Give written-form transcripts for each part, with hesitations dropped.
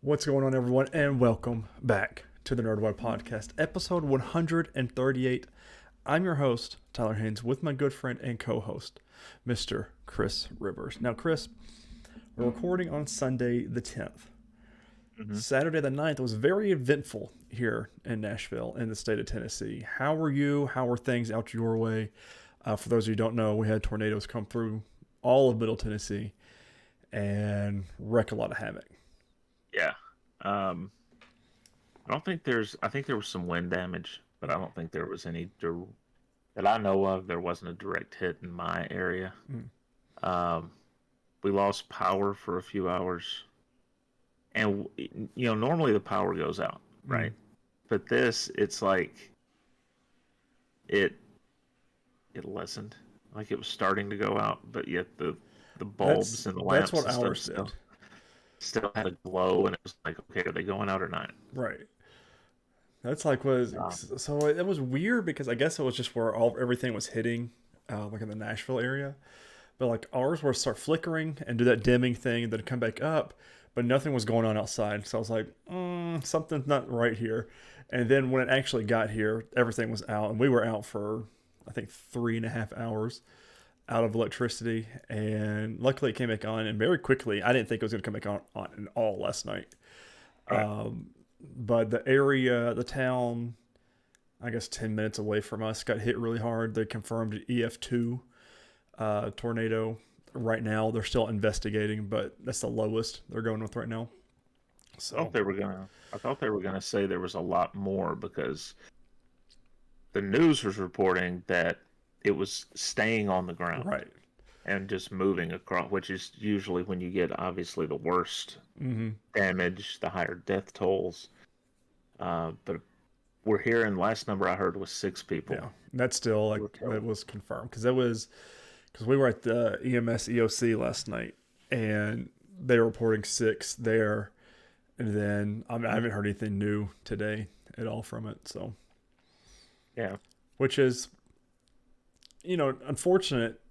What's going on, everyone, and welcome back to the Nerdwide podcast, episode 138. I'm your host, Tyler Haynes, with my good friend and co-host, Mr. Chris Rivers. Now, Chris, we're recording on Sunday the 10th. Saturday the 9th was very eventful here in Nashville, in the state of Tennessee. How were you? How were things out your way? For those of you who don't know, we had tornadoes come through all of Middle Tennessee and wreak a lot of havoc. Yeah. I think there was some wind damage, but I don't think there was any that I know of. There wasn't a direct hit in my area. We lost power for a few hours, and normally the power goes out, right? But it's like it lessened, like it was starting to go out, but yet the bulbs and the lamps That's what and stuff ours did. still had a glow, and it was like, okay, are they going out or not? Right. That's like so it was weird because I guess it was just where everything was hitting, like in the Nashville area. But like ours would start flickering and do that dimming thing, and then come back up, but nothing was going on outside. So I was like, something's not right here. And then when it actually got here, everything was out, and we were out for I think 3.5 hours out of electricity. And luckily it came back on, and very quickly. I didn't think it was going to come back on at all last night. Right. But the area, the town, I guess 10 minutes away from us, got hit really hard. They confirmed an EF2 tornado. Right now, they're still investigating, but that's the lowest they're going with right now. So I thought they were gonna say there was a lot more, because the news was reporting that it was staying on the ground, right. and just moving across, which is usually when you get obviously the worst damage, the higher death tolls. But we're hearing, last number I heard was 6 people. Yeah, that's still like it was confirmed because we were at the EMS EOC last night, and they were reporting 6 there, and then I haven't heard anything new today at all from it. So yeah, which is unfortunate.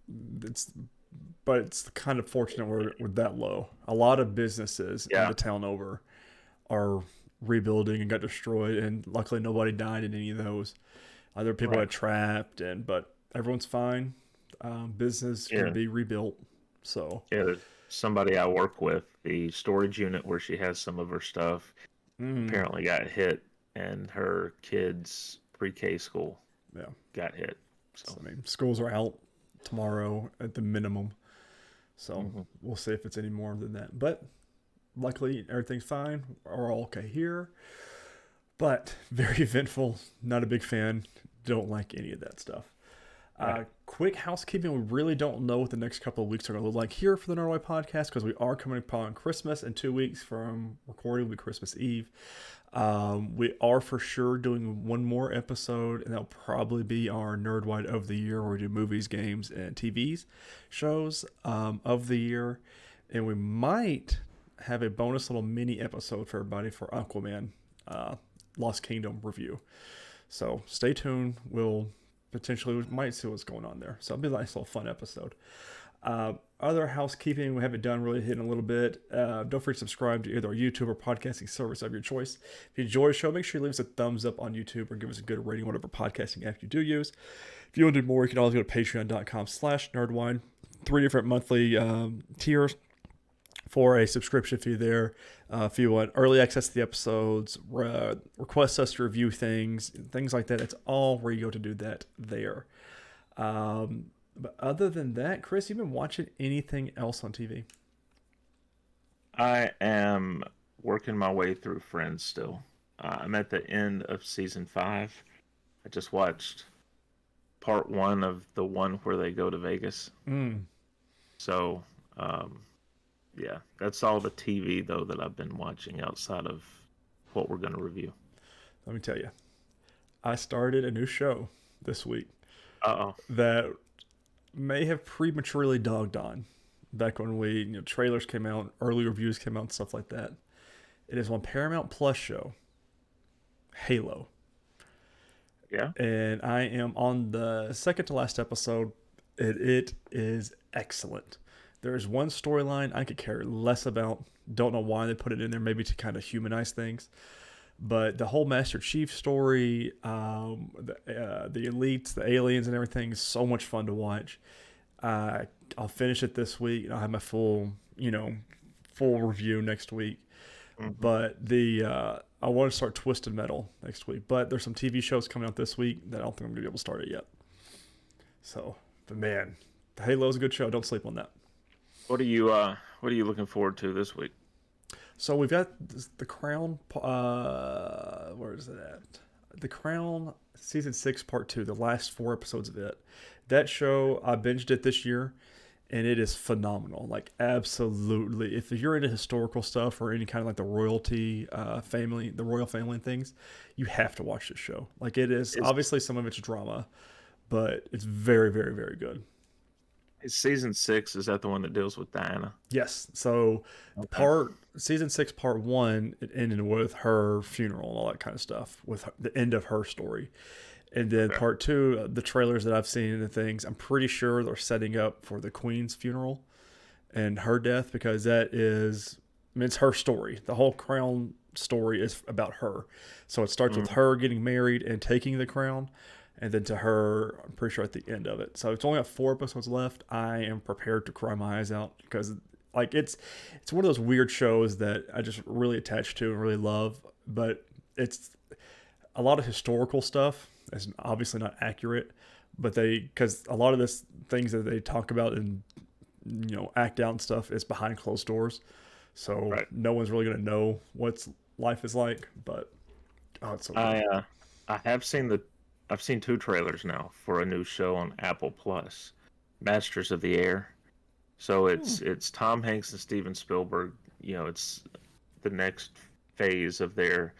But it's kind of fortunate we're that low. A lot of businesses in the town over are rebuilding and got destroyed, and luckily nobody died in any of those. Other people got trapped, but everyone's fine. Business can be rebuilt. So there's somebody I work with, the storage unit where she has some of her stuff, apparently got hit, and her kids' pre-K school got hit. So I mean, schools are out tomorrow at the minimum. So we'll see if it's any more than that. But luckily, everything's fine. We're all okay here. But very eventful. Not a big fan. Don't like any of that stuff. Quick housekeeping. We really don't know what the next couple of weeks are going to look like here for the Nerdwide podcast, because we are coming upon Christmas, in 2 weeks from recording will be Christmas Eve. We are for sure doing one more episode, and that'll probably be our Nerdwide of the year, where we do movies, games, and TVs shows of the year. And we might have a bonus little mini episode for everybody for Aquaman Lost Kingdom review. So stay tuned. We might see what's going on there. So it'll be a nice little fun episode. Other housekeeping we haven't done, really hitting a little bit. Don't forget to subscribe to either our YouTube or podcasting service of your choice. If you enjoy the show, make sure you leave us a thumbs up on YouTube or give us a good rating, whatever podcasting app you do use. If you want to do more, you can always go to patreon.com/nerdwide. 3 different monthly tiers for a subscription fee there. If you want early access to the episodes, request us to review things like that, it's all where you go to do that there. But other than that, Chris, you've been watching anything else on TV? I am working my way through Friends still. I'm at the end of season 5. I just watched part 1 of the one where they go to Vegas. So, that's all the TV, though, that I've been watching outside of what we're going to review. Let me tell you, I started a new show this week that may have prematurely dogged on back when trailers came out, early reviews came out, and stuff like that. It is on Paramount Plus show, Halo. Yeah. And I am on the second to last episode. It is excellent. There's one storyline I could care less about. Don't know why they put it in there, maybe to kind of humanize things. But the whole Master Chief story, the elites, the aliens, and everything is so much fun to watch. I'll finish it this week. And I'll have my full review next week. Mm-hmm. But I want to start Twisted Metal next week. But there's some TV shows coming out this week that I don't think I'm gonna be able to start it yet. So, but man, the Halo's a good show. Don't sleep on that. What are you looking forward to this week? So we've got The Crown. Where is it at? The Crown season 6 part 2. The last 4 episodes of it. That show, I binged it this year, and it is phenomenal. Like, absolutely. If you're into historical stuff or any kind of like the royalty family, the royal family and things, you have to watch this show. Like, it is obviously some of it's drama, but it's very, very, very good. Is season 6, is that the one that deals with Diana? Yes. So season 6 part 1, it ended with her funeral and all that kind of stuff, with the end of her story. And then part 2, the trailers that I've seen and the things, I'm pretty sure they're setting up for the Queen's funeral and her death, because it's her story. The whole crown story is about her. So it starts with her getting married and taking the crown, and then to her, I'm pretty sure at the end of it. So it's only got 4 episodes left. I am prepared to cry my eyes out, because like it's one of those weird shows that I just really attach to and really love. But it's a lot of historical stuff. It's obviously not accurate, but because a lot of this things that they talk about and act out and stuff is behind closed doors. So no one's really gonna know what life is like. But it's so good. I've seen 2 trailers now for a new show on Apple Plus, Masters of the Air. So it's Tom Hanks and Steven Spielberg. It's the next phase of their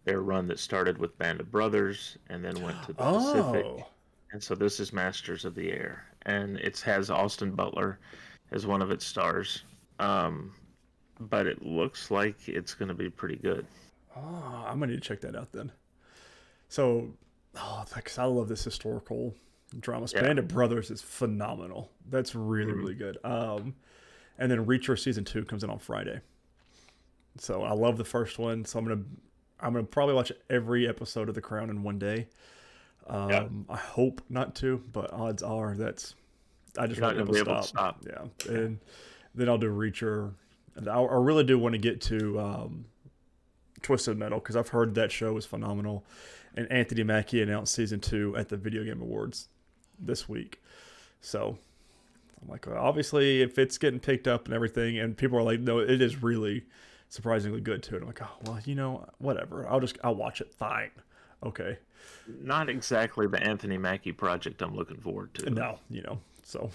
run that started with Band of Brothers and then went to the Pacific. And so this is Masters of the Air, and it has Austin Butler as one of its stars. But it looks like it's going to be pretty good. Oh, I'm gonna need to check that out then. So. Oh, because I love this historical drama. Band of Brothers is phenomenal. That's really, really good. And then Reacher season 2 comes in on Friday. So I love the first one. So I'm gonna probably watch every episode of The Crown in one day. I hope not to, but odds are I just won't be able to stop. Yeah, and then I'll do Reacher. And I really do want to get to Twisted Metal, because I've heard that show is phenomenal. And Anthony Mackie announced season 2 at the Video Game Awards this week. So I'm like, well, obviously, if it's getting picked up and everything, and people are like, no, it is really surprisingly good too. And I'm like, oh, well, whatever. I'll watch it. Fine. Okay. Not exactly the Anthony Mackie project I'm looking forward to. No, so.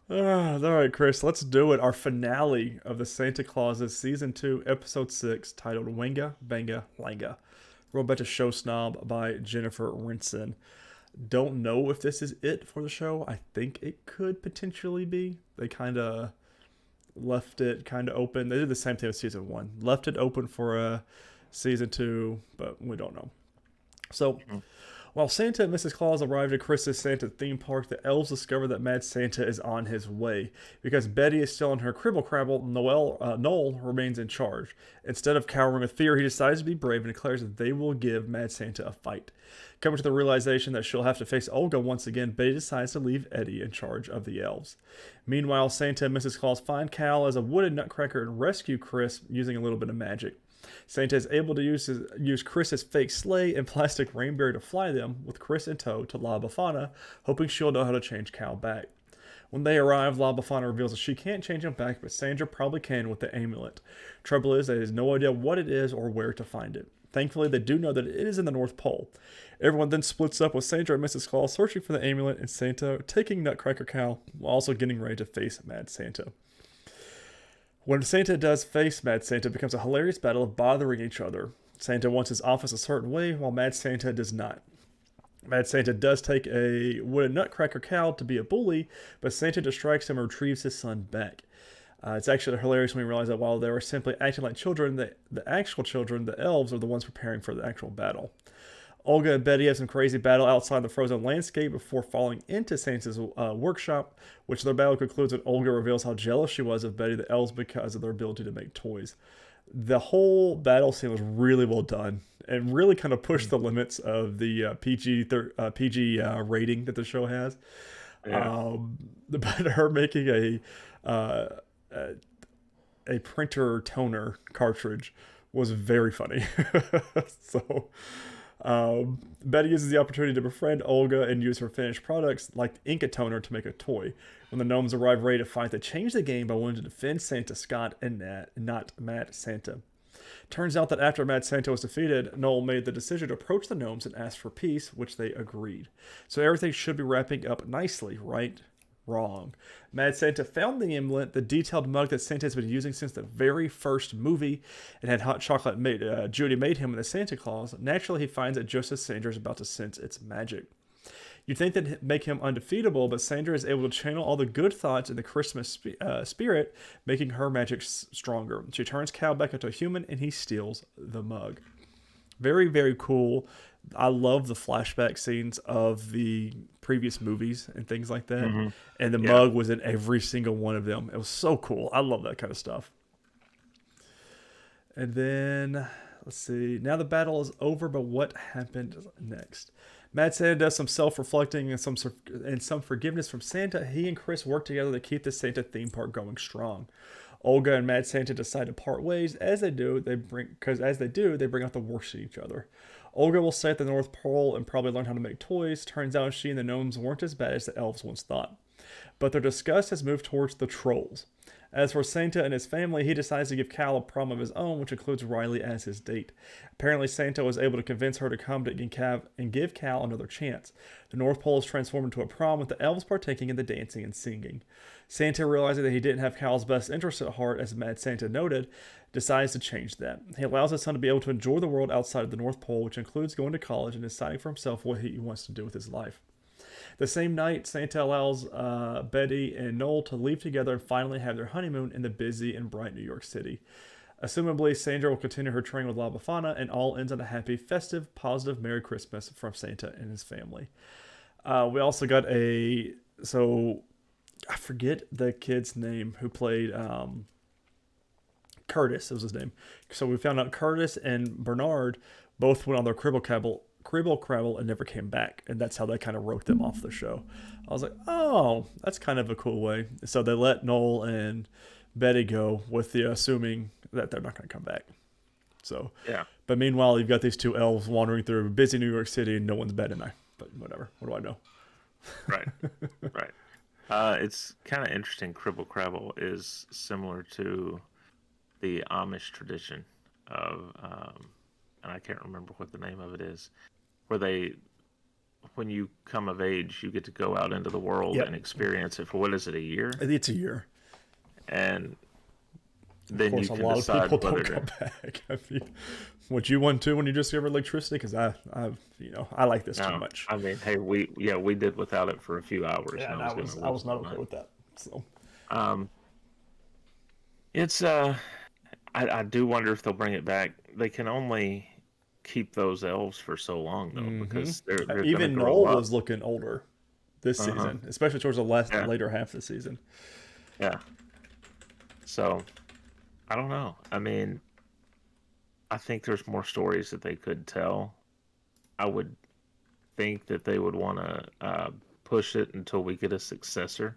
All right, Chris, let's do it. Our finale of the Santa Clauses Season 2, Episode 6, titled Wenga Banga Langa. Wrote by Show Snob by Jennifer Rinson. Don't know if this is it for the show. I think it could potentially be. They kind of left it kind of open. They did the same thing with Season 1. Left it open for Season 2, but we don't know. So... While Santa and Mrs. Claus arrive at Chris's Santa theme park, the elves discover that Mad Santa is on his way. Because Betty is still in her cribble crabble, Noel remains in charge. Instead of cowering with fear, he decides to be brave and declares that they will give Mad Santa a fight. Coming to the realization that she'll have to face Olga once again, Betty decides to leave Eddie in charge of the elves. Meanwhile, Santa and Mrs. Claus find Cal as a wooden nutcracker and rescue Chris using a little bit of magic. Santa is able to use Chris's fake sleigh and plastic reindeer to fly them, with Chris in tow, to La Befana, hoping she'll know how to change Cal back. When they arrive, La Befana reveals that she can't change him back, but Sandra probably can with the amulet. Trouble is, they has no idea what it is or where to find it. Thankfully, they do know that it is in the North Pole. Everyone then splits up, with Sandra and Mrs. Claus searching for the amulet and Santa taking Nutcracker Cal, while also getting ready to face Mad Santa. When Santa does face Mad Santa, it becomes a hilarious battle of bothering each other. Santa wants his office a certain way, while Mad Santa does not. Mad Santa does take a wooden nutcracker cow to be a bully, but Santa distracts him and retrieves his son back. It's actually hilarious when we realize that while they were simply acting like children, the actual children, the elves, are the ones preparing for the actual battle. Olga and Betty have some crazy battle outside the frozen landscape before falling into Santa's workshop, which their battle concludes when Olga reveals how jealous she was of Betty the elves because of their ability to make toys. The whole battle scene was really well done and really kind of pushed the limits of the PG rating that the show has. Yeah. But her making uh, a printer toner cartridge was very funny. So Betty uses the opportunity to befriend Olga and use her finished products like the Inca toner to make a toy. When the gnomes arrive ready to fight, they change the game by wanting to defend Santa Scott and Nat, not Mad Santa. Turns out that after Mad Santa was defeated, Noel made the decision to approach the gnomes and ask for peace, which they agreed. So everything should be wrapping up nicely, right? Wrong. Mad Santa found the amulet, the detailed mug that Santa has been using since the very first movie, and had hot chocolate Judy made him in the Santa Claus. Naturally, he finds that just as Sandra is about to sense its magic. You'd think that'd make him undefeatable, but Sandra is able to channel all the good thoughts in the Christmas spirit, making her magic stronger. She turns Cal back into a human, and he steals the mug. Very, very cool. I love the flashback scenes of the previous movies and things like that. Mm-hmm. And the mug was in every single one of them. It was so cool. I love that kind of stuff. And then, let's see. Now the battle is over, but what happened next? Mad Santa does some self-reflecting and some forgiveness from Santa. He and Chris work together to keep the Santa theme park going strong. Olga and Mad Santa decide to part ways. As they do, they bring out the worst in each other. Olga will stay at the North Pole and probably learn how to make toys. Turns out she and the gnomes weren't as bad as the elves once thought. But their disgust has moved towards the trolls. As for Santa and his family, he decides to give Cal a prom of his own, which includes Riley as his date. Apparently, Santa was able to convince her to come and give Cal another chance. The North Pole is transformed into a prom with the elves partaking in the dancing and singing. Santa, realizing that he didn't have Cal's best interest at heart, as Mad Santa noted, decides to change that. He allows his son to be able to enjoy the world outside of the North Pole, which includes going to college and deciding for himself what he wants to do with his life. The same night, Santa allows Betty and Noel to leave together and finally have their honeymoon in the busy and bright New York City. Assumably, Sandra will continue her training with La Befana, and all ends on a happy, festive, positive Merry Christmas from Santa and his family. We also got I forget the kid's name who played Curtis, was his name. So we found out Curtis and Bernard both went on their Cribble Crabble and never came back, and that's how they kind of wrote them off the show. I was like, oh, that's kind of a cool way. So they let Noel and Betty go with the assuming that they're not going to come back. So yeah. But meanwhile, you've got these two elves wandering through busy New York City, and no one's betting. But whatever. What do I know? Right. Right. It's kind of interesting. Cribble Crabble is similar to the Amish tradition of, and I can't remember what the name of it is, where when you come of age, you get to go out into the world and experience it for, what is it, a year? It's a year. And then of course, you can a lot decide of people whether don't come back. Would you want to when you discover electricity? Because I like this too much. I mean, hey, we did without it for a few hours. Yeah, and I was not okay with that. So, it's I do wonder if they'll bring it back. They can only keep those elves for so long though, because they're even gonna Noel grow up. was looking older this season, especially towards the later half of the season. Yeah. So, I don't know. I mean, I think there's more stories that they could tell. I would think that they would want to push it until we get a successor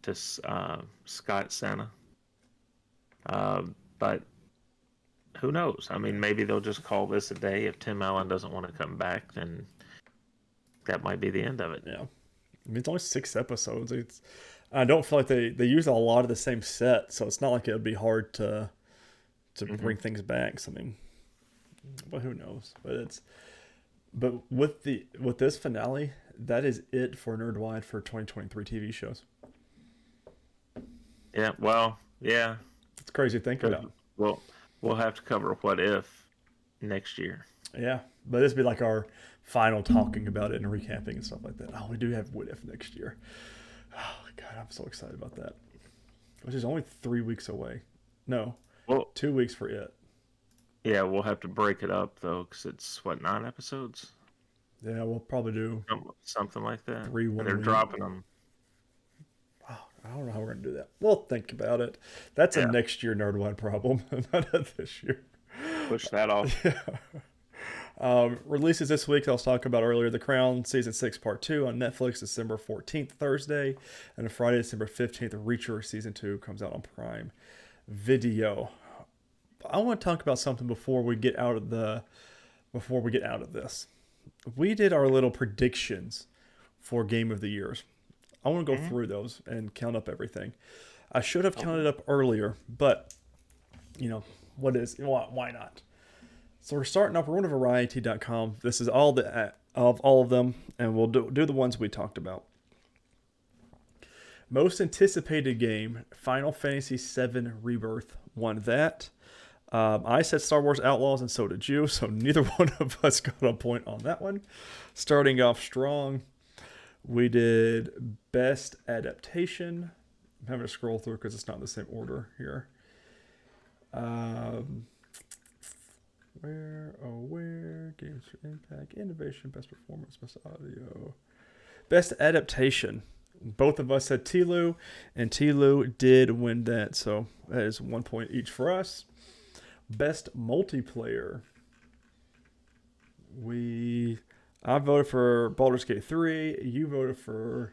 to Scott Santa. But who knows? I mean, maybe they'll just call this a day. If Tim Allen doesn't want to come back, then that might be the end of it. Yeah. I mean, it's only 6 episodes. I don't feel like they use a lot of the same set, so it's not like it would be hard to bring things back. So, I mean, but who knows? But with this finale, that is it for Nerdwide for 2023 TV shows. Yeah, well, yeah. It's crazy to think about. Well, we'll have to cover What If next year. Yeah, but this would be like our final talking about it and recapping and stuff like that. Oh, we do have What If next year. Oh, God, I'm so excited about that. Which is only 3 weeks away. No, 2 weeks for it. Yeah, we'll have to break it up, though, because it's, 9 episodes? Yeah, we'll probably do Something like that. 3 And 1 they're week. dropping them. Oh, I don't know how we're going to do that. We'll think about it. That's a Yeah. next year Nerdwide problem, not a this year. Push that off. Yeah. Releases this week, I was talking about earlier. The Crown Season 6 Part 2 on Netflix, December 14th, Thursday. And on Friday, December 15th, Reacher Season 2 comes out on Prime Video. I want to talk about something before we get out of this. We did our little predictions for Game of the Years. I want to go through those and count up everything. I should have counted up earlier, but why not? So we're starting off. We're on to Variety.com. This is all of them, and we'll do the ones we talked about. Most anticipated game: Final Fantasy VII Rebirth won that. I said Star Wars Outlaws, and so did you. So neither one of us got a point on that one. Starting off strong, we did Best Adaptation. I'm having to scroll through because it's not in the same order here. Where? Games for Impact, Innovation, Best Performance, Best Audio. Best Adaptation. Both of us said Tlu, and Tlu did win that. So that is 1 point each for us. Best Multiplayer. I voted for Baldur's Gate 3. You voted for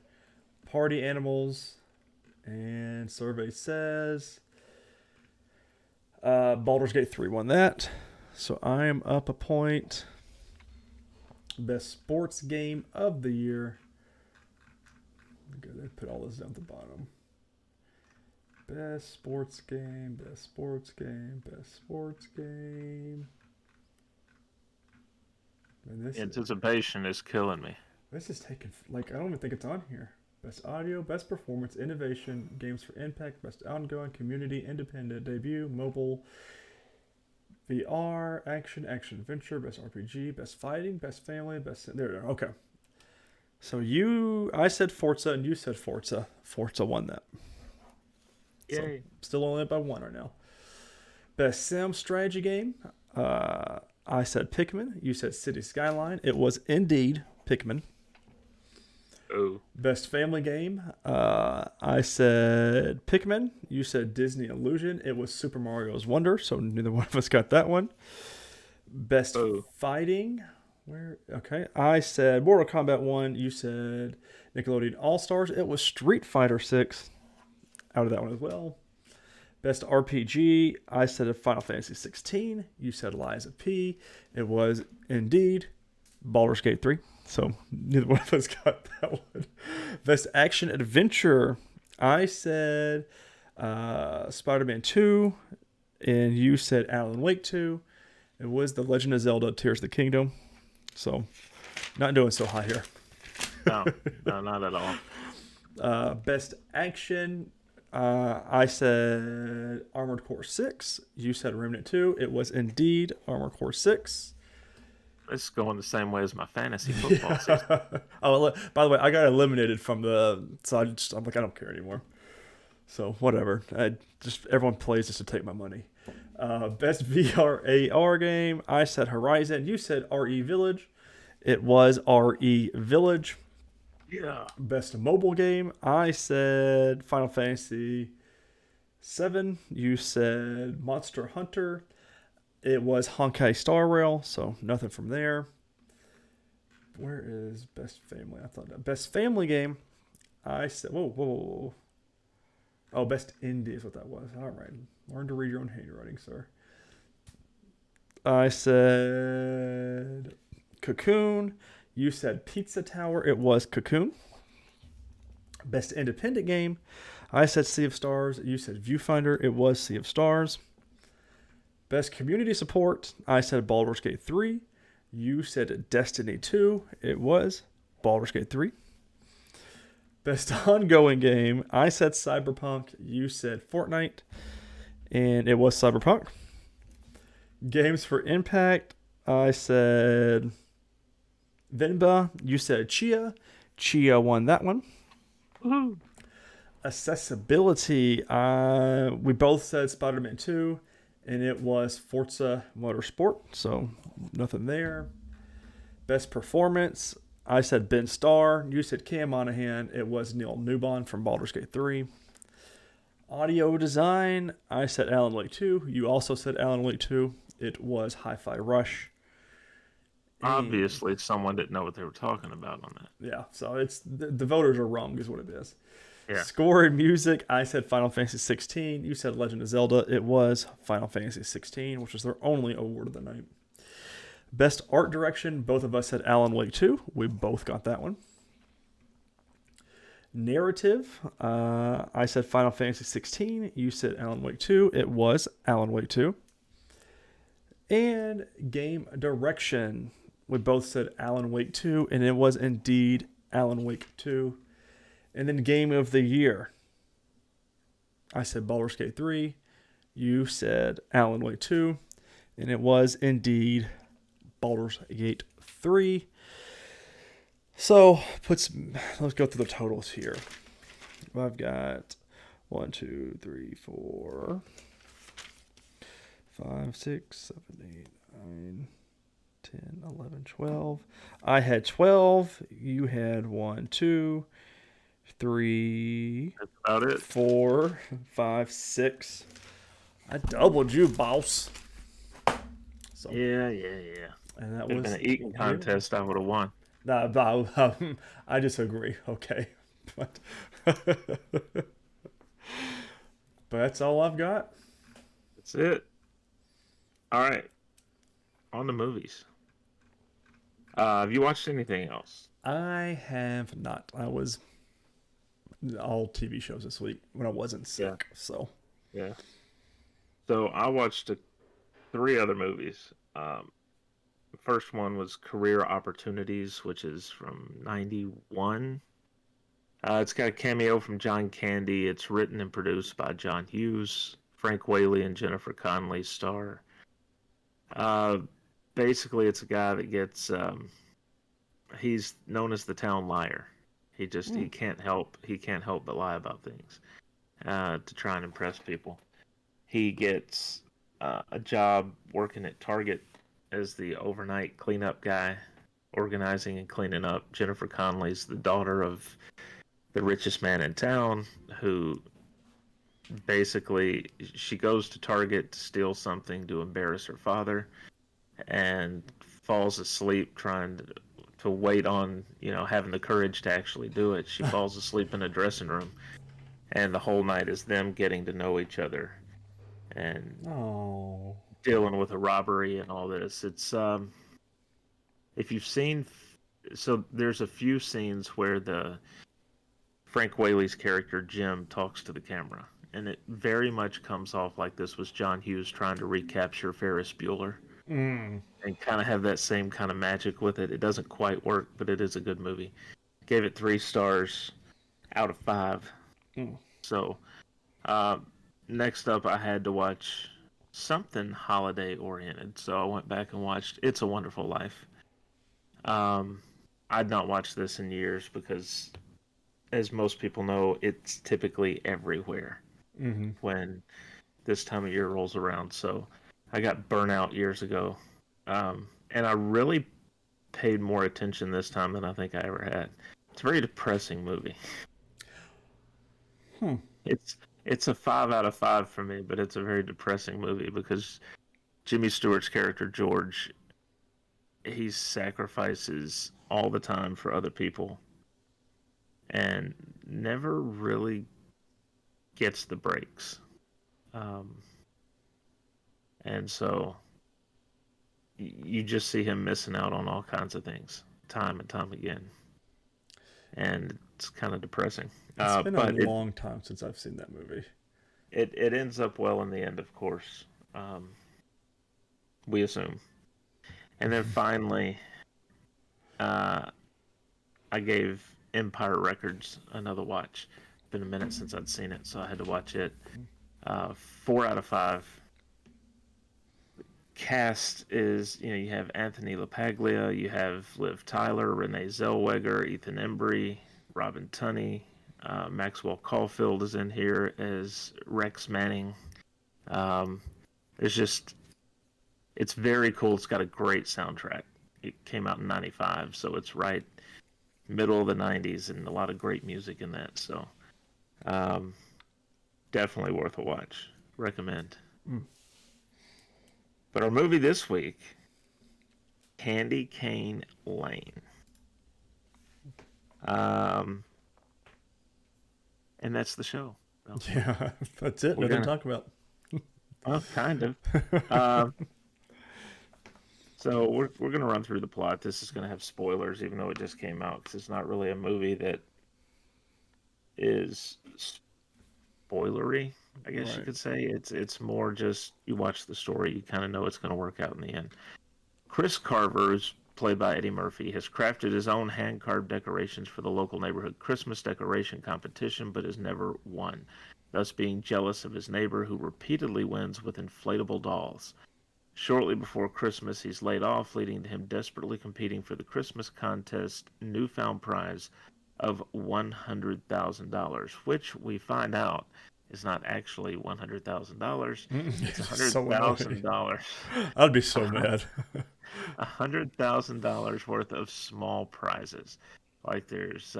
Party Animals. And survey says Baldur's Gate 3 won that. So I am up a point. Best Sports Game of the Year. They put all this down at the bottom. Best Sports Game, Best Sports Game, Best Sports Game. Anticipation is killing me. This is taking, I don't even think it's on here. Best Audio, Best Performance, Innovation, Games for Impact, Best Ongoing, Community, Independent, Debut, Mobile, VR, Action Adventure, Best RPG, Best Fighting, Best Family, Best... There we go. Okay. So I said Forza, and you said Forza. Forza won that. Yay. So still only up by 1 right now. Best Sim Strategy Game. I said Pikmin. You said City Skyline. It was indeed Pikmin. Oh. Best Family Game. I said Pikmin. You said Disney Illusion. It was Super Mario's Wonder, so neither one of us got that one. Best Fighting. Okay. I said Mortal Kombat 1. You said Nickelodeon All-Stars. It was Street Fighter 6. Out of that one as well. Best RPG. I said Final Fantasy 16. You said Lies of P. It was indeed Baldur's Gate 3. So neither one of us got that one. Best Action Adventure. I said Spider-Man 2. And you said Alan Wake 2. It was The Legend of Zelda Tears of the Kingdom. So not doing so high here. No, not at all. Best Action. I said Armored Core 6. You said Remnant 2. It was indeed Armored Core 6. It's going the same way as my fantasy football season. Oh, by the way, I got eliminated from so I'm like, I don't care anymore. So whatever. Everyone plays just to take my money. Best VR AR game. I said Horizon. You said RE Village. It was RE Village. Yeah. Best mobile game. I said Final Fantasy 7. You said Monster Hunter. It was Honkai Star Rail, so nothing from there. Where is Best Family? I thought that Best Family game. I said, whoa. Oh, Best Indie is what that was. All right. Learn to read your own handwriting, sir. I said Cocoon. You said Pizza Tower. It was Cocoon. Best Independent Game. I said Sea of Stars. You said Viewfinder. It was Sea of Stars. Best Community Support. I said Baldur's Gate 3. You said Destiny 2. It was Baldur's Gate 3. Best Ongoing Game. I said Cyberpunk. You said Fortnite. And it was Cyberpunk. Games for Impact. I said Venba. You said Chia. Chia won that one. Woohoo. Accessibility. We both said Spider-Man 2. And it was Forza Motorsport. So nothing there. Best performance, I said Ben Starr. You said Cam Monahan. It was Neil Newbon from Baldur's Gate 3. Audio design, I said Alan Wake 2. You also said Alan Wake 2. It was Hi-Fi Rush. Obviously, someone didn't know what they were talking about on that. Yeah, so it's the voters are wrong, is what it is. Yeah. Score and music, I said Final Fantasy 16. You said Legend of Zelda. It was Final Fantasy 16, which was their only award of the night. Best art direction, both of us said Alan Wake 2. We both got that one. Narrative, I said Final Fantasy 16. You said Alan Wake 2. It was Alan Wake 2. And game direction, we both said Alan Wake 2, and it was indeed Alan Wake 2. And then game of the year, I said Baldur's Gate 3. You said Alan Wake 2, and it was indeed Baldur's Gate 3. So let's go through the totals here. I've got 1, 2, 3, 4, 5, 6, 7, 8, 9, 10, 11, 12. I had 12. You had 1, 2, 3. That's about it. 4, 5, 6. I doubled you, boss. So, yeah. And that was been an eating contest. I would have won. Nah, I disagree. Okay, but that's all I've got. That's it. All right, on the movies. Have you watched anything else? I have not. I was all TV shows this week when I wasn't sick. So I watched 3 other movies. First one was Career Opportunities, which is from 91. It's got a cameo from John Candy. It's written and produced by John Hughes. Frank Whaley and Jennifer Connelly star. Basically, it's a guy that gets... he's known as the town liar. He can't help but lie about things to try and impress people. He gets a job working at Target as the overnight cleanup guy, organizing and cleaning up. Jennifer Connelly's the daughter of the richest man in town, who basically, she goes to Target to steal something to embarrass her father, and falls asleep trying to wait on, having the courage to actually do it. She falls asleep in a dressing room, and the whole night is them getting to know each other and dealing with a robbery and all this. It's if you've seen, so there's a few scenes where the Frank Whaley's character Jim talks to the camera, and it very much comes off like this was John Hughes trying to recapture Ferris Bueller and kind of have that same kind of magic with it. It doesn't quite work, but it is a good movie. Gave it 3 stars out of 5. So next up, I had to watch something holiday oriented, so I went back and watched It's a Wonderful Life. I'd not watched this in years because, as most people know, it's typically everywhere when this time of year rolls around. So I got burnt out years ago, and I really paid more attention this time than I think I ever had. It's a very depressing movie. It's a 5 out of 5 for me, but it's a very depressing movie because Jimmy Stewart's character, George, he sacrifices all the time for other people and never really gets the breaks. And so you just see him missing out on all kinds of things time and time again. And it's kind of depressing. It's been a long time since I've seen that movie. It ends up well in the end, of course. We assume. And then finally, I gave Empire Records another watch. It's been a minute since I'd seen it, so I had to watch it. 4 out of 5. Cast is, you have Anthony LaPaglia, you have Liv Tyler, Renee Zellweger, Ethan Embry, Robin Tunney, Maxwell Caulfield is in here as Rex Manning. It's very cool. It's got a great soundtrack. It came out in '95, so it's right middle of the '90s, and a lot of great music in that. So, definitely worth a watch. Recommend. But our movie this week, Candy Cane Lane. And that's the show. Well, yeah, that's it. Nothing to talk about. Well, kind of. So we're gonna run through the plot. This is gonna have spoilers, even though it just came out, because it's not really a movie that is spoilery, I guess you could say. It's more just you watch the story, you kind of know it's gonna work out in the end. Chris Carver, who's played by Eddie Murphy, has crafted his own hand-carved decorations for the local neighborhood Christmas decoration competition, but has never won, thus being jealous of his neighbor, who repeatedly wins with inflatable dolls. Shortly before Christmas, he's laid off, leading to him desperately competing for the Christmas contest newfound prize of $100,000, which we find out is not actually $100,000. It's $100,000. I'd be so mad. $100,000 worth of small prizes. Like there's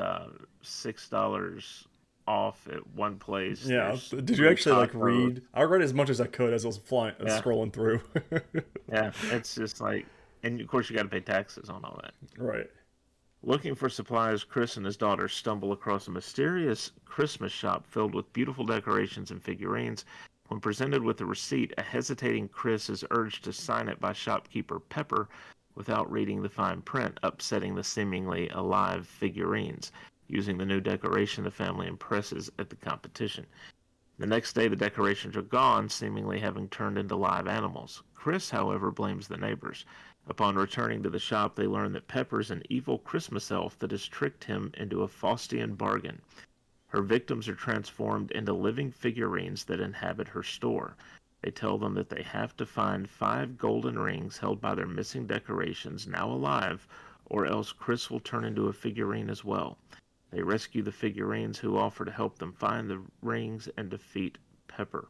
$6 off at one place. Yeah. There's Did you actually like tacos. read? I read as much as I could as I was scrolling through. Yeah, it's just like, and of course you got to pay taxes on all that. Right. Looking for supplies, Chris and his daughter stumble across a mysterious Christmas shop filled with beautiful decorations and figurines. When presented with a receipt, a hesitating Chris is urged to sign it by shopkeeper Pepper without reading the fine print, upsetting the seemingly alive figurines. Using the new decoration, the family impresses at the competition. The next day, the decorations are gone, seemingly having turned into live animals. Chris, however, blames the neighbors. Upon returning to the shop, they learn that Pepper's an evil Christmas elf that has tricked him into a Faustian bargain. Her victims are transformed into living figurines that inhabit her store. They tell them that they have to find 5 golden rings held by their missing decorations, now alive, or else Chris will turn into a figurine as well. They rescue the figurines, who offer to help them find the rings and defeat Pepper.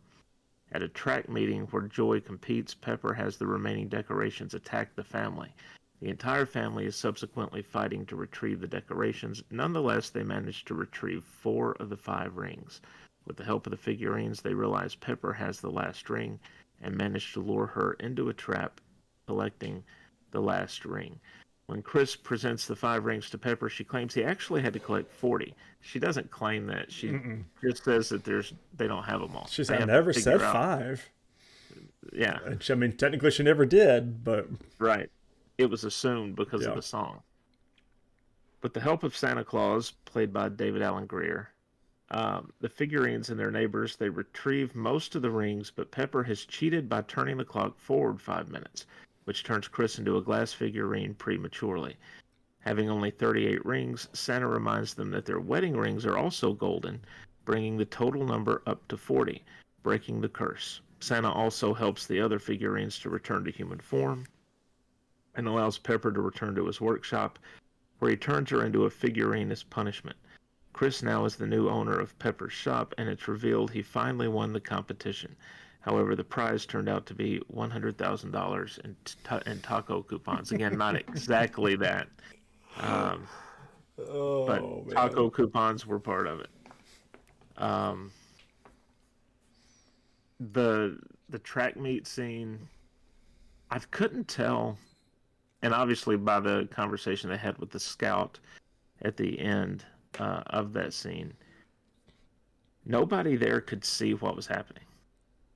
At a track meeting where Joy competes, Pepper has the remaining decorations attack the family. The entire family is subsequently fighting to retrieve the decorations. Nonetheless, they manage to retrieve 4 of the 5 rings. With the help of the figurines, they realize Pepper has the last ring and manage to lure her into a trap, collecting the last ring. When Chris presents the 5 rings to Pepper, she claims he actually had to collect 40. She doesn't claim that. She just says that they don't have them all. She said, I never said 5. Yeah. I mean, technically she never did, but... Right. It was assumed because of the song. With the help of Santa Claus, played by David Alan Grier, the figurines and their neighbors, they retrieve most of the rings, but Pepper has cheated by turning the clock forward 5 minutes, which turns Chris into a glass figurine prematurely. Having only 38 rings, Santa reminds them that their wedding rings are also golden, bringing the total number up to 40, breaking the curse. Santa also helps the other figurines to return to human form and allows Pepper to return to his workshop, where he turns her into a figurine as punishment. Chris now is the new owner of Pepper's shop, and it's revealed he finally won the competition. However, the prize turned out to be $100,000 in taco coupons. Again, not exactly that, but taco coupons were part of it. The track meet scene, I couldn't tell, and obviously by the conversation they had with the scout at the end of that scene, nobody there could see what was happening.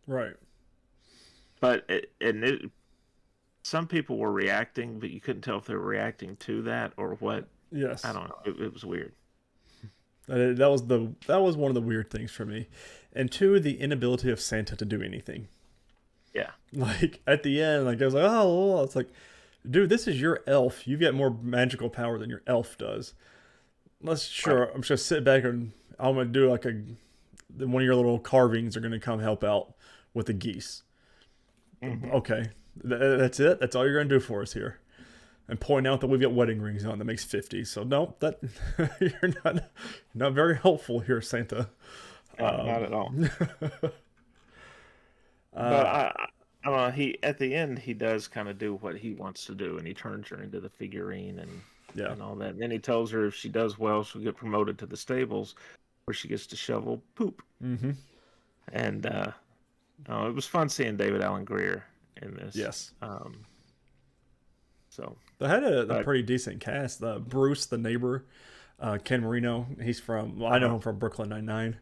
Right. But some people were reacting, but you couldn't tell if they were reacting to that or what. Yes. I don't know. It was weird. That was one of the weird things for me. And 2, the inability of Santa to do anything. Yeah. Like, at the end, like, I was like, oh, it's like, dude, this is your elf. You get more magical power than your elf does. I'm just going to sit back and I'm going to do like one of your little carvings are going to come help out with the geese. Mm-hmm. Okay. That's it? That's all you're going to do for us here? And point out that we've got wedding rings on that makes 50. So no, that you're not very helpful here, Santa. Not at all. But I don't know. He at the end he does kind of do what he wants to do, and he turns her into the figurine Yeah. and all that. And then he tells her if she does well, she'll get promoted to the stables, where she gets to shovel poop. Mm-hmm. And oh, it was fun seeing David Allen Greer in this. Yes. So, They had a but pretty decent cast. Bruce, the neighbor, Ken Marino. He's from. Well, I know him from Brooklyn Nine-Nine,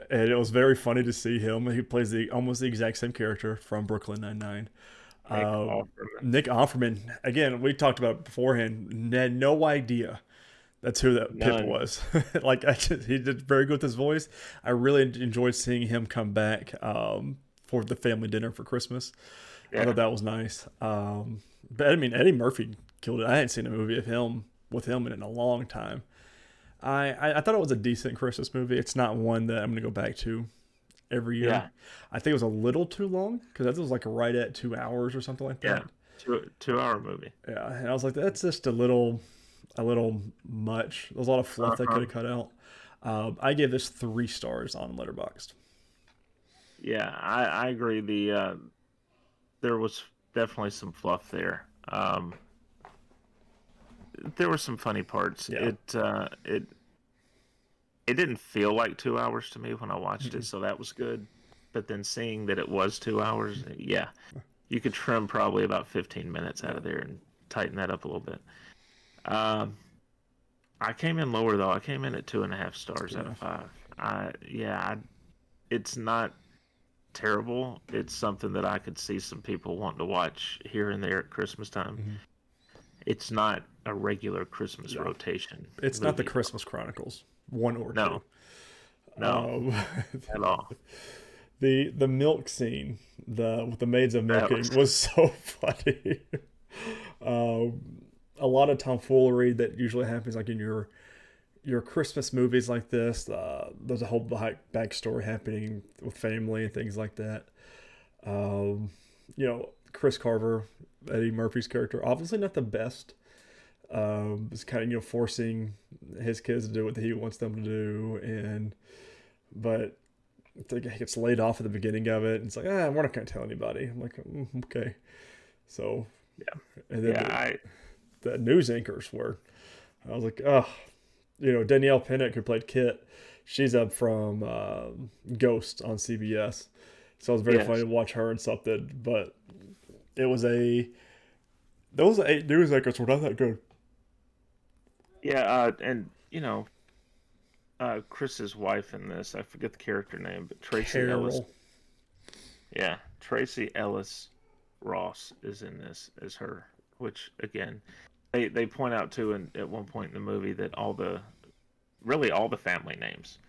and it was very funny to see him. He plays the almost the exact same character from Brooklyn Nine-Nine. Nick Offerman. Nick Offerman. Again, we talked about it beforehand. Had no idea that's who that Pip None. was. Like he did very good with his voice. I really enjoyed seeing him come back for the family dinner for Christmas. I Yeah. thought that was nice. But I mean, Eddie Murphy killed it. I hadn't seen a movie of him with him in a long time. I thought it was a decent Christmas movie. It's not one that I'm going to go back to every year. Yeah. I think it was a little too long because that was like right at 2 hours or something like Yeah. that. 2 hour movie. Yeah, and I was like, that's just a little much. There's a lot of fluff they could have cut out. I gave this 3 stars on Letterboxd. Yeah, I agree. There was definitely some fluff there. There were some funny parts. Yeah. It didn't feel like 2 hours to me when I watched it, so that was good. But then seeing that it was 2 hours, yeah, you could trim probably about 15 minutes out of there and tighten that up a little bit. I came in lower though. I came in at 2.5 stars out of 5. It's not terrible. It's something that I could see some people wanting to watch here and there at Christmas time. Mm-hmm. It's not a regular Christmas rotation. It's not the Christmas Chronicles 1 or 2. No, at all. The milk scene, with the maids of milking, was so funny. A lot of tomfoolery that usually happens like in your Christmas movies like this. There's a whole backstory happening with family and things like that. Chris Carver, Eddie Murphy's character, obviously not the best. Is kind of forcing his kids to do what he wants them to do, but he gets laid off at the beginning of it. And it's like, we're not going to tell anybody. I'm like, okay. So yeah, and then the news anchors were. I was like, Danielle Pinnock, who played Kit, she's up from Ghost on CBS. So it was very funny to watch her and something. But those 8 news anchors were not that good. Yeah, and Chris's wife in this, I forget the character name, but Tracy Ellis. Yeah, Tracy Ellis Ross is in this as her, which again, they point out too at one point in the movie that all the family names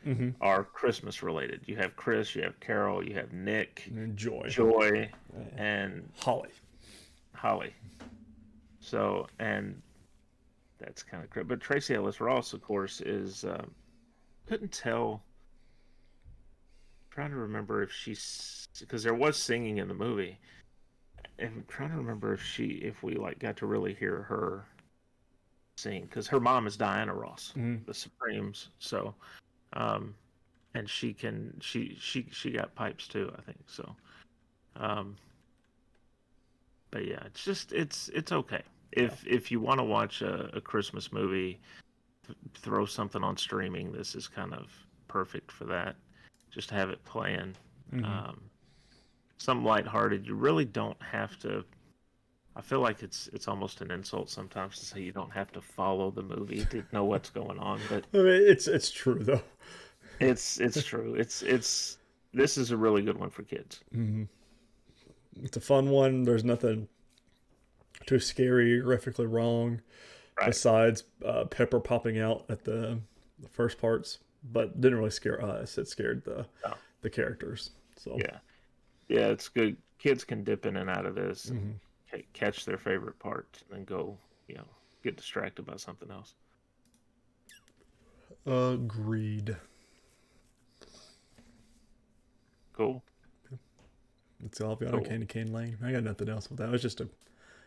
are Christmas related. You have Chris, you have Carol, you have Nick, and Joy, and Holly. So, and that's kind of great. But Tracy Ellis Ross, of course, is couldn't tell. I'm trying to remember if she's, because there was singing in the movie. And I'm trying to remember if we got to really hear her sing, because her mom is Diana Ross, the Supremes. So, and she got pipes too, I think. So, but yeah, it's just it's okay. If you want to watch a Christmas movie, throw something on streaming, this is kind of perfect for that. Just have it playing. Something lighthearted. You really don't have to. I feel like it's almost an insult sometimes to say you don't have to follow the movie to know what's going on, but I mean, it's true though. It's true. This is a really good one for kids. It's a fun one. There's nothing too scary, horrifically wrong, besides Pepper popping out at the first parts, but didn't really scare us. It scared the characters. So yeah, it's good. Kids can dip in and out of this and catch their favorite part, and then go, get distracted by something else. Agreed. Cool. That's all I've got on Candy Cane Lane. I got nothing else with that. It was just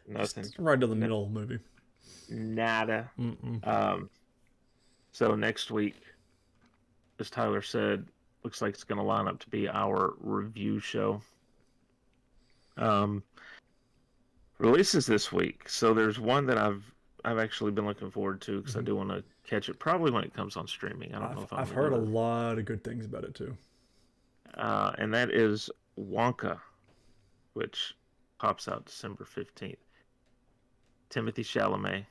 nothing. Right to the middle movie. Nada. So next week, as Tyler said, looks like it's going to line up to be our review show. Um, Releases this week. So there's one that I've actually been looking forward to because I do want to catch it probably when it comes on streaming. I don't know if I've I'm heard a gonna. lot of good things about it too. And that is Wonka, which pops out December 15th. Timothy Chalamet.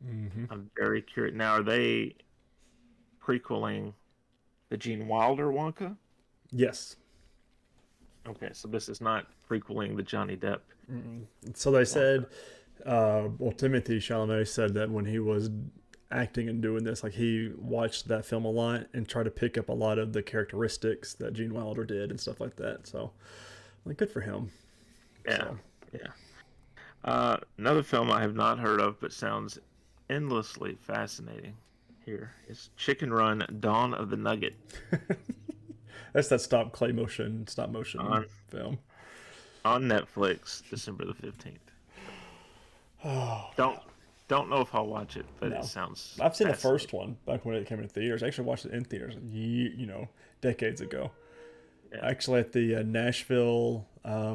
Mm-hmm. I'm very curious. Now, are they prequeling the Gene Wilder Wonka? Yes. Okay, so this is not prequeling the Johnny Depp So they Wonka. said, well, Timothy Chalamet said that when he was acting and doing this, like he watched that film a lot and tried to pick up a lot of the characteristics that Gene Wilder did and stuff like that. So, like, good for him. Yeah, So, yeah. Another film I have not heard of but sounds endlessly fascinating here is Chicken Run: Dawn of the Nugget that's that stop motion on film. on Netflix, December the 15th. Oh, Don't don't know if I'll watch it, but it no. sounds I've seen the fascinating. first one back when it came in theaters. I actually watched it in theaters, decades ago. Yeah. Actually, at the Nashville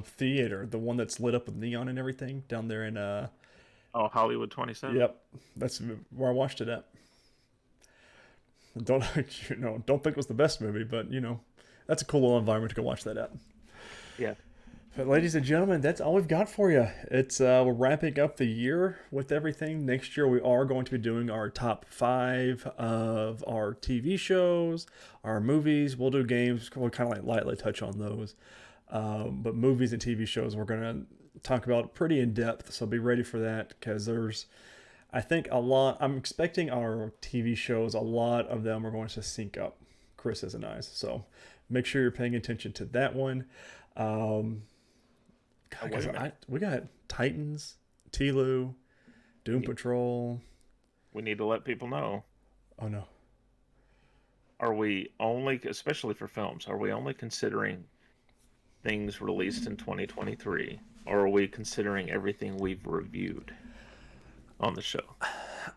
theater, the one that's lit up with neon and everything down there in Oh, Hollywood 27. yep, that's where I watched it at. Don't don't think it was the best movie, but that's a cool little environment to go watch that at. Yeah. But ladies and gentlemen, that's all we've got for you. It's we're wrapping up the year with everything. Next year we are going to be doing our top 5 of our TV shows, our movies. We'll do games. We'll kind of like lightly touch on those. But movies and TV shows we're going to talk about pretty in depth. So be ready for that because there's, I think a lot. I'm expecting our TV shows. A lot of them are going to sync up, Chris's and I's. So make sure you're paying attention to that one. Um, Oh, wait a minute. we got Titans, Telu, Doom We, Patrol. we need to let people know. Oh no. Are we only, especially for films, are we only considering things released in 2023, or are we considering everything we've reviewed on the show?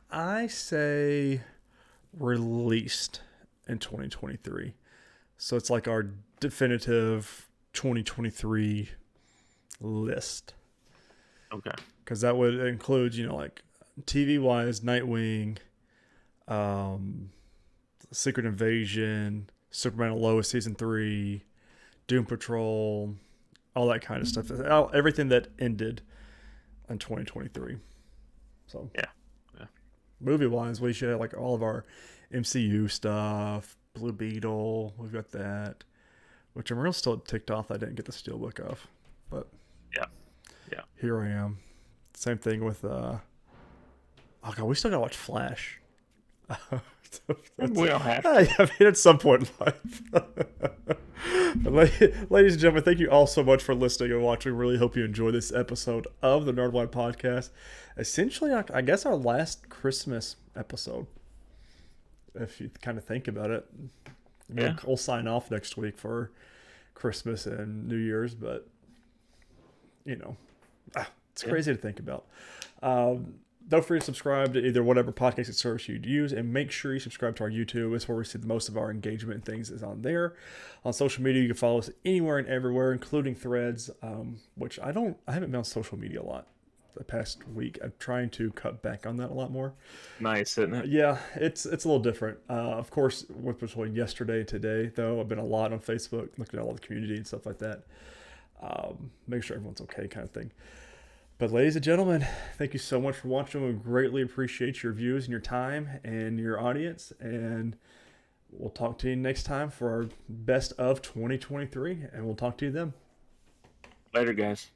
I say released in 2023. So it's like our definitive 2023 list. Okay. Because that would include, like TV wise, Nightwing, um, Secret Invasion, Superman and Lois season 3, Doom Patrol, all that kind of stuff. Everything that ended in 2023. So Yeah. Yeah. movie wise, we should have like all of our MCU stuff, Blue Beetle. We've got that, which I'm real still ticked off I didn't get the steelbook of, but Yeah. Yeah. here I am. Same thing with oh god, we still gotta watch Flash. We don't have I to. mean, at some point in life. But ladies and gentlemen, thank you all so much for listening and watching. Really hope you enjoy this episode of the Nerdwide podcast. Essentially, I guess our last Christmas episode, if you kind of think about it. Yeah. We'll sign off next week for Christmas and New Year's, but it's crazy to think about. Don't forget to subscribe to either whatever podcasting service you use, and make sure you subscribe to our YouTube. It's where we see the most of our engagement and things is on there. On social media, you can follow us anywhere and everywhere, including Threads, which I haven't been on social media a lot the past week. I'm trying to cut back on that a lot more. Nice, isn't it? Yeah, it's a little different. Of course, between yesterday and today, though, I've been a lot on Facebook, looking at all the community and stuff like that. Make sure everyone's okay, kind of thing. But ladies and gentlemen, thank you so much for watching. We greatly appreciate your views and your time and your audience. And we'll talk to you next time for our best of 2023. And we'll talk to you then. Later, guys.